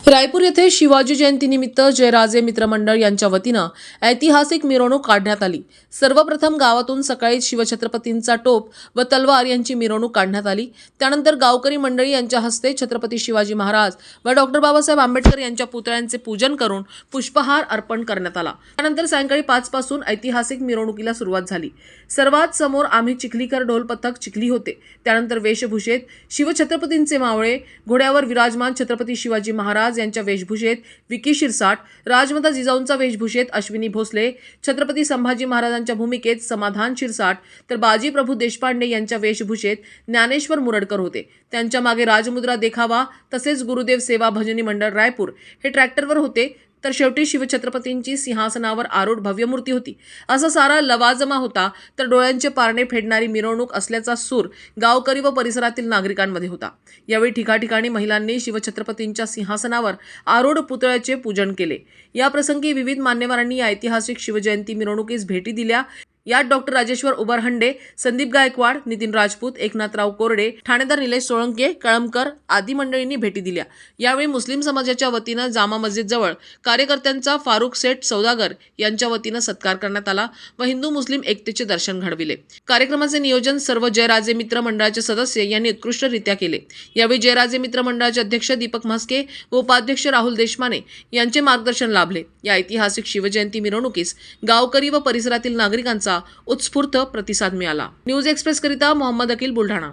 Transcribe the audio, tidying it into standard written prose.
रायपूर येथे शिवाजी जयंतीनिमित्त जयराजे मित्रमंडळ यांच्या वतीनं ऐतिहासिक मिरवणूक काढण्यात आली। सर्वप्रथम गावातून सकाळी शिवछत्रपतींचा टोप व तलवार यांची मिरवणूक काढण्यात आली। त्यानंतर गावकरी मंडळी यांच्या हस्ते छत्रपती शिवाजी महाराज व डॉक्टर बाबासाहेब आंबेडकर यांच्या पुतळ्यांचे पूजन करून पुष्पहार अर्पण करण्यात आला। त्यानंतर सायंकाळी 5 पासून ऐतिहासिक मिरवणुकीला सुरुवात झाली। सर्वात समोर आम्ही चिखलीकर ढोल पथक चिखली होते। त्यानंतर वेशभूषेत शिवछत्रपतींचे मावळे, घोड्यावर विराजमान छत्रपती शिवाजी महाराज यांच्या वेशभूषेत विकी शिरसाट, राजमाता जिजाऊंचा वेशभूषेत अश्विनी भोसले, छत्रपती संभाजी महाराजांच्या भूमिकेत समाधान शिरसाट, तर बाजी प्रभू देशपांडे यांच्या वेशभूषेत ज्ञानेश्वर मुरडकर होते। त्यांच्या मागे राजमुद्रा देखावा तसेच गुरुदेव सेवा भजनी मंडळ रायपूर हे ट्रॅक्टरवर होते। तर शेवटी शिवछत्रपतींची सिंहासनावर आरूढ भव्य मूर्ती होती। असा सारा लवाजमा होता। तर डोळ्यांचे पारणे फेडणारी मिरवणूक असल्याचा सूर गावकरी व परिसरातील नागरिकांमध्ये होता। यावेळी ठिकाठिकाणी महिलांनी शिवछत्रपतींच्या सिंहासनावर आरूढ पुतळ्याचे पूजन केले। या प्रसंगी विविध मान्यवरांनी या ऐतिहासिक शिवजयंती मिरवणुकीस भेटी दिल्या। यात डॉक्टर राजेश्वर उबरहंडे, संदीप गायकवाड, नितीन राजपूत, एकनाथराव कोरडे, ठाणेदार निलेश सोळंके, कळमकर आदी मंडळींनी भेटी दिल्या। यावेळी मुस्लिम समाजाच्या वतीनं जामा मस्जिद जवळ कार्यकर्त्यांचा फारुख सेठ सौदागर यांच्या वतीनं सत्कार करण्यात आला व हिंदू मुस्लिम एकतेचे दर्शन घडविले। कार्यक्रमाचे नियोजन सर्व जयराजे मित्र मंडळाचे सदस्य यांनी उत्कृष्टरित्या केले। यावेळी जयराजे मित्र मंडळाचे अध्यक्ष दीपक म्हस्के व उपाध्यक्ष राहुल देशमाने यांचे मार्गदर्शन लाभले। या ऐतिहासिक शिवजयंती मिरवणुकीस गावकरी व परिसरातील नागरिकांचा उत्स्फूर्त प्रतिसाद मिळाला। न्यूज एक्सप्रेस करिता मोहम्मद अकील, बुलढाणा।